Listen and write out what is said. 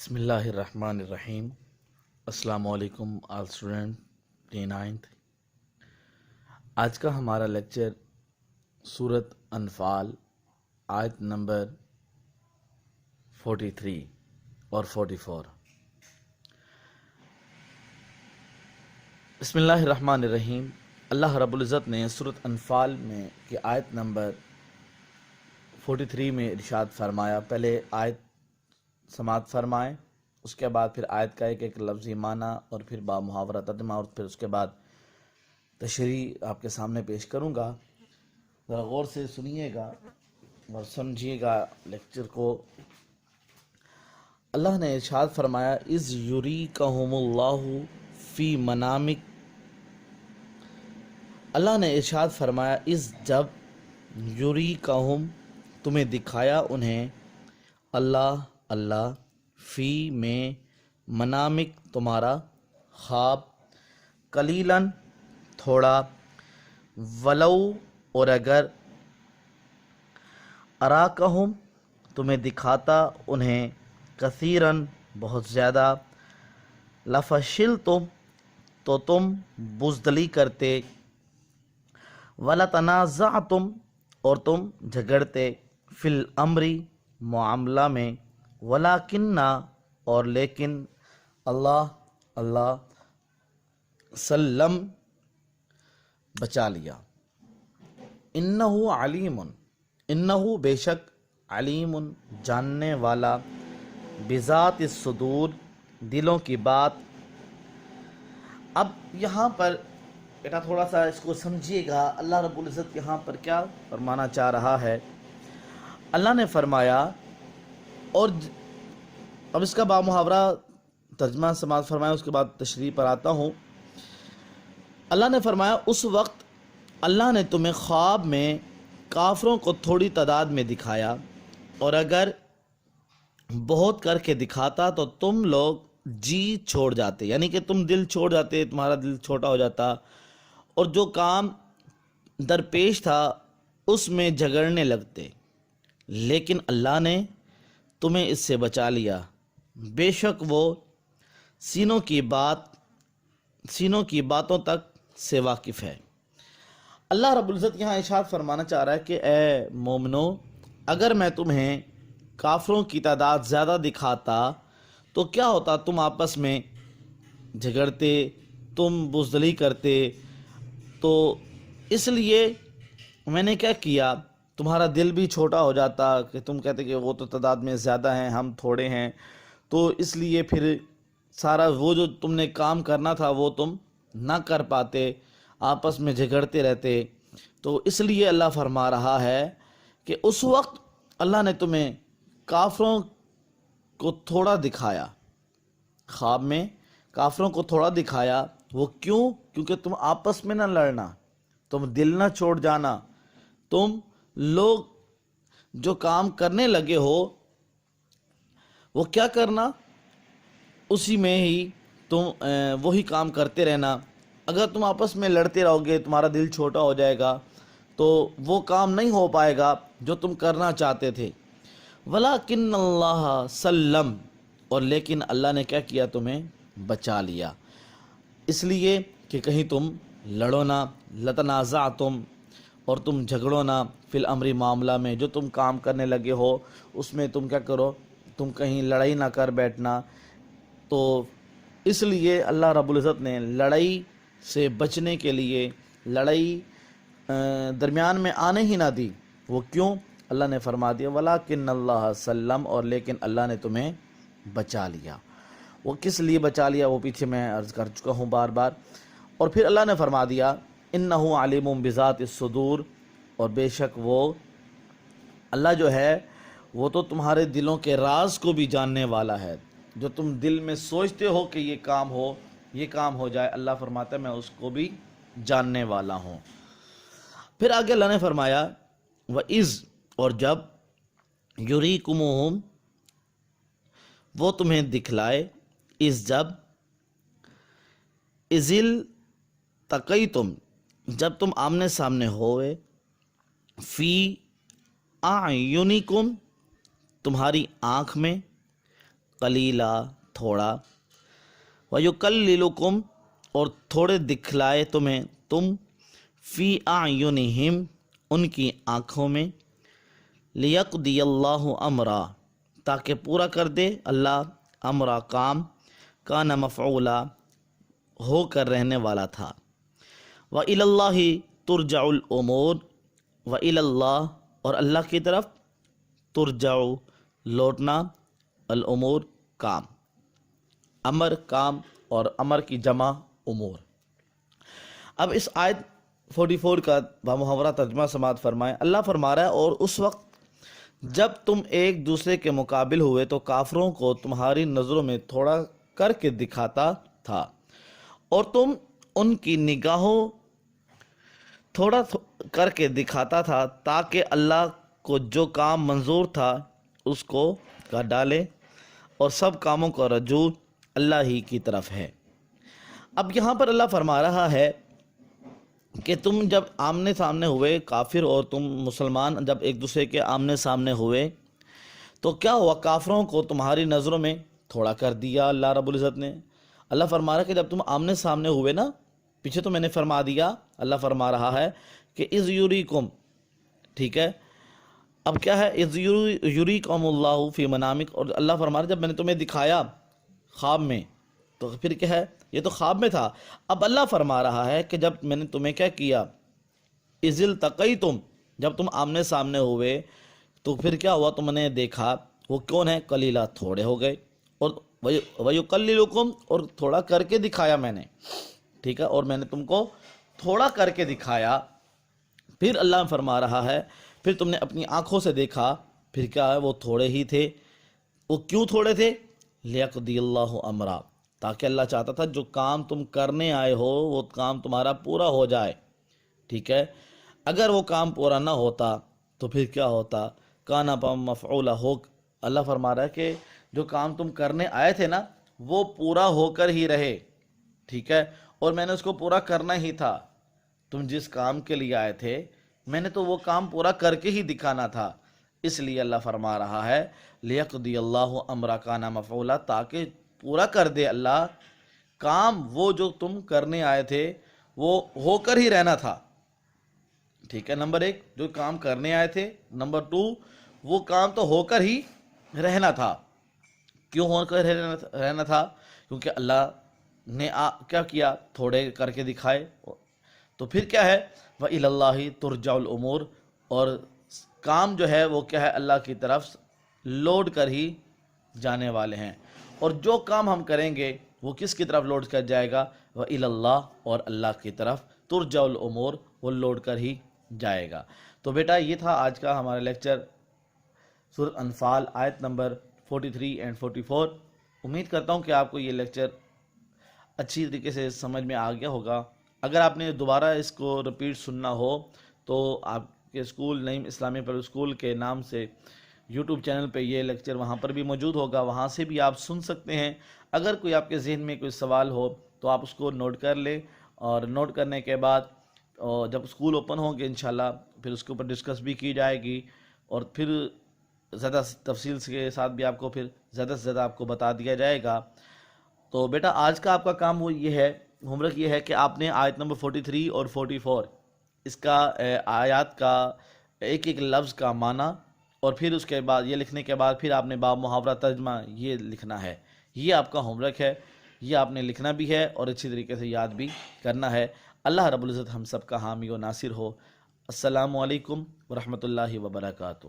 بسم اللہ الرحمن الرحیم۔ السلام علیکم آل اسٹوڈنٹ پری نائنتھ۔ آج کا ہمارا لیکچر سورۃ انفال آیت نمبر 43 اور 44۔ بسم اللہ الرحمن الرحیم۔ اللہ رب العزت نے سورۃ انفال میں کی آیت نمبر 43 میں ارشاد فرمایا۔ پہلے آیت سماعت فرمائیں، اس کے بعد پھر آیت کا ایک ایک لفظی معنی اور پھر با محاورہ ترجمہ اور پھر اس کے بعد تشریح آپ کے سامنے پیش کروں گا۔ ذرا غور سے سنیے گا اور سمجھیے گا لیکچر کو۔ اللہ نے ارشاد فرمایا اذ یریکہم اللہ فی منامک۔ اللہ نے ارشاد فرمایا اذ جب یریکہم تمہیں دکھایا انہیں اللہ فی میں منامک تمہارا خواب، قلیلاً تھوڑا، ولو اور اگر، اراکہم تمہیں دکھاتا انہیں، کثیراً بہت زیادہ، لفشلتم تو تم بزدلی کرتے، ولتنازعتم اور تم جھگڑتے، فی الامر معاملہ میں، ولیکنہ اور لیکن، اللہ سلم بچا لیا، انہو بے شک، علیم جاننے والا، بذات الصدور دلوں کی بات۔ اب یہاں پر بیٹا تھوڑا سا اس کو سمجھیے گا، اللہ رب العزت یہاں پر کیا فرمانا چاہ رہا ہے۔ اللہ نے فرمایا، اور اب اس کا با محاورہ ترجمہ سماعت فرمایا، اس کے بعد تشریح پر آتا ہوں۔ اللہ نے فرمایا اس وقت اللہ نے تمہیں خواب میں کافروں کو تھوڑی تعداد میں دکھایا، اور اگر بہت کر کے دکھاتا تو تم لوگ جی چھوڑ جاتے، یعنی کہ تم دل چھوڑ جاتے، تمہارا دل چھوٹا ہو جاتا، اور جو کام درپیش تھا اس میں جھگڑنے لگتے، لیکن اللہ نے تمہیں اس سے بچا لیا، بے شک وہ سینوں کی باتوں تک سے واقف ہے۔ اللہ رب العزت یہاں ارشاد فرمانا چاہ رہا ہے کہ اے مومنو، اگر میں تمہیں کافروں کی تعداد زیادہ دکھاتا تو کیا ہوتا، تم آپس میں جھگڑتے، تم بزدلی کرتے، تو اس لیے میں نے کیا کیا، تمہارا دل بھی چھوٹا ہو جاتا کہ تم کہتے کہ وہ تو تعداد میں زیادہ ہیں، ہم تھوڑے ہیں، تو اس لیے پھر سارا وہ جو تم نے کام کرنا تھا وہ تم نہ کر پاتے، آپس میں جھگڑتے رہتے۔ تو اس لیے اللہ فرما رہا ہے کہ اس وقت اللہ نے تمہیں کافروں کو تھوڑا دکھایا، خواب میں کافروں کو تھوڑا دکھایا، وہ کیوں؟ کیونکہ تم آپس میں نہ لڑنا، تم دل نہ چھوڑ جانا، تم لوگ جو کام کرنے لگے ہو وہ کیا کرنا، اسی میں ہی تم وہی کام کرتے رہنا۔ اگر تم آپس میں لڑتے رہو گے، تمہارا دل چھوٹا ہو جائے گا، تو وہ کام نہیں ہو پائے گا جو تم کرنا چاہتے تھے۔ ولیکن اللہ سلم، اور لیکن اللہ نے کیا کیا، تمہیں بچا لیا، اس لیے کہ کہیں تم لڑو نہ، لتنازعتم اور تم جھگڑو نہ، فی الامر معاملہ میں، جو تم کام کرنے لگے ہو اس میں تم کیا کرو، تم کہیں لڑائی نہ کر بیٹھنا۔ تو اس لیے اللہ رب العزت نے لڑائی سے بچنے کے لیے لڑائی درمیان میں آنے ہی نہ دی۔ وہ کیوں؟ اللہ نے فرما دیا ولیکن اللہ سلم، اور لیکن اللہ نے تمہیں بچا لیا۔ وہ کس لیے بچا لیا وہ پیچھے میں عرض کر چکا ہوں بار بار۔ اور پھر اللہ نے فرما دیا انہو علیم بذات الصدور، اور بے شک وہ اللہ جو ہے وہ تو تمہارے دلوں کے راز کو بھی جاننے والا ہے، جو تم دل میں سوچتے ہو کہ یہ کام ہو جائے، اللہ فرماتا ہے میں اس کو بھی جاننے والا ہوں۔ پھر آگے اللہ نے فرمایا وَإِذْ، اور جب، یُریکُمُہُم وہ تمہیں دکھلائے، اِذْ جب، اِذِ التقیتم جب تم آمنے سامنے ہوئے، فی اعینکم تمہاری آنکھ میں، قلیلا تھوڑا، وَيُقَلِّلُكُمْ اور تھوڑے دکھلائے تمہیں تم، فی اعینہم ان کی آنکھوں میں، لیقضی اللہ امرا تاکہ پورا کر دے اللہ امرا کام، کان مفعولا ہو کر رہنے والا تھا، وَإِلَى اللَّهِ ترجع الامور، وَإِلَى اللَّهِ اور اللہ کی طرف، ترجع لوٹنا، الامور کام، امر کام اور امر کی جمع امور۔ اب اس آیت 44 کا بامحاورہ ترجمہ سماعت فرمائیں۔ اللہ فرما رہا ہے اور اس وقت جب تم ایک دوسرے کے مقابل ہوئے تو کافروں کو تمہاری نظروں میں تھوڑا کر کے دکھاتا تھا، اور تم ان کی نگاہوں تھوڑا کر کے دکھاتا تھا تاکہ اللہ کو جو کام منظور تھا اس کو کر ڈالے، اور سب کاموں کا رجوع اللہ ہی کی طرف ہے۔ اب یہاں پر اللہ فرما رہا ہے کہ تم جب آمنے سامنے ہوئے، کافر اور تم مسلمان جب ایک دوسرے کے آمنے سامنے ہوئے تو کیا ہوا؟ کافروں کو تمہاری نظروں میں تھوڑا کر دیا اللہ رب العزت نے۔ اللہ فرما رہا ہے کہ جب تم آمنے سامنے ہوئے نا، پیچھے تو میں نے فرما دیا، اللہ فرما رہا ہے کہ اذ یریکم، ٹھیک ہے، اب کیا ہے؟ اذ یریکم اللہ فی منامک، اور اللہ فرما رہا ہے جب میں نے تمہیں دکھایا خواب میں، تو پھر کیا ہے؟ یہ تو خواب میں تھا۔ اب اللہ فرما رہا ہے کہ جب میں نے تمہیں کیا کیا؟ اذ التقیتم، جب تم آمنے سامنے ہوئے تو پھر کیا ہوا؟ تم نے دیکھا وہ کون ہے؟ قلیلہ، تھوڑے ہو گئے، اور وَيُقَلِّلُكُمْ اور تھوڑا کر کے دکھایا میں نے، ٹھیک ہے، اور میں نے تم کو تھوڑا کر کے دکھایا۔ پھر اللہ فرما رہا ہے پھر تم نے اپنی آنکھوں سے دیکھا، پھر کیا ہے؟ وہ تھوڑے ہی تھے۔ وہ کیوں تھوڑے تھے؟ لیقضی اللہ امرا، تاکہ اللہ چاہتا تھا جو کام تم کرنے آئے ہو وہ کام تمہارا پورا ہو جائے، ٹھیک ہے۔ اگر وہ کام پورا نہ ہوتا تو پھر کیا ہوتا؟ کانا مفعولا ہو، اللہ فرما رہا ہے کہ جو کام تم کرنے آئے تھے نا وہ پورا ہو کر ہی رہے، ٹھیک ہے، اور میں نے اس کو پورا کرنا ہی تھا۔ تم جس کام کے لیے آئے تھے میں نے تو وہ کام پورا کر کے ہی دکھانا تھا، اس لیے اللہ فرما رہا ہے لیقضی اللہ امرا کانا مفعولا، تاکہ پورا کر دے اللہ کام، وہ جو تم کرنے آئے تھے وہ ہو کر ہی رہنا تھا، ٹھیک ہے۔ نمبر 1 جو کام کرنے آئے تھے، نمبر 2 وہ کام تو ہو کر ہی رہنا تھا۔ کیوں ہو کر رہنا تھا؟ کیونکہ اللہ نے کیا کیا؟ تھوڑے کر کے دکھائے۔ تو پھر کیا ہے؟ وَإِلَى اللَّهِ تُرْجَعُ الْأُمُورُ، اور کام جو ہے وہ کیا ہے؟ اللہ کی طرف لوٹ کر ہی جانے والے ہیں، اور جو کام ہم کریں گے وہ کس کی طرف لوٹ کر جائے گا؟ وَإِلَى اللَّهِ، اور اللہ کی طرف تُرْجَعُ الْأُمُورُ، وہ لوٹ کر ہی جائے گا۔ تو بیٹا یہ تھا آج کا ہمارا لیکچر سورۃ انفال آیت نمبر 43 اینڈ 44۔ امید کرتا ہوں کہ آپ کو یہ لیکچر اچھی طریقے سے سمجھ میں آ گیا ہوگا۔ اگر آپ نے دوبارہ اس کو رپیٹ سننا ہو تو آپ کے اسکول نعیم اسلامی پبلک اسکول کے نام سے یوٹیوب چینل پہ یہ لیکچر وہاں پر بھی موجود ہوگا، وہاں سے بھی آپ سن سکتے ہیں۔ اگر کوئی آپ کے ذہن میں کوئی سوال ہو تو آپ اس کو نوٹ کر لیں، اور نوٹ کرنے کے بعد جب اسکول اوپن ہوں گے انشاءاللہ پھر اس کے اوپر ڈسکس بھی کی جائے گی، اور پھر زیادہ تفصیل کے ساتھ بھی آپ کو پھر زیادہ سے زیادہ آپ کو بتا دیا جائے گا۔ تو بیٹا آج کا آپ کا کام وہ یہ ہے، ہوم ورک یہ ہے کہ آپ نے آیت نمبر 43 اور 44 اس کا آیات کا ایک ایک لفظ کا معنی، اور پھر اس کے بعد یہ لکھنے کے بعد پھر آپ نے باب محاورہ ترجمہ یہ لکھنا ہے۔ یہ آپ کا ہوم ورک ہے، یہ آپ نے لکھنا بھی ہے اور اچھی طریقے سے یاد بھی کرنا ہے۔ اللہ رب العزت ہم سب کا حامی و ناصر ہو۔ السلام علیکم ورحمۃ اللہ وبرکاتہ۔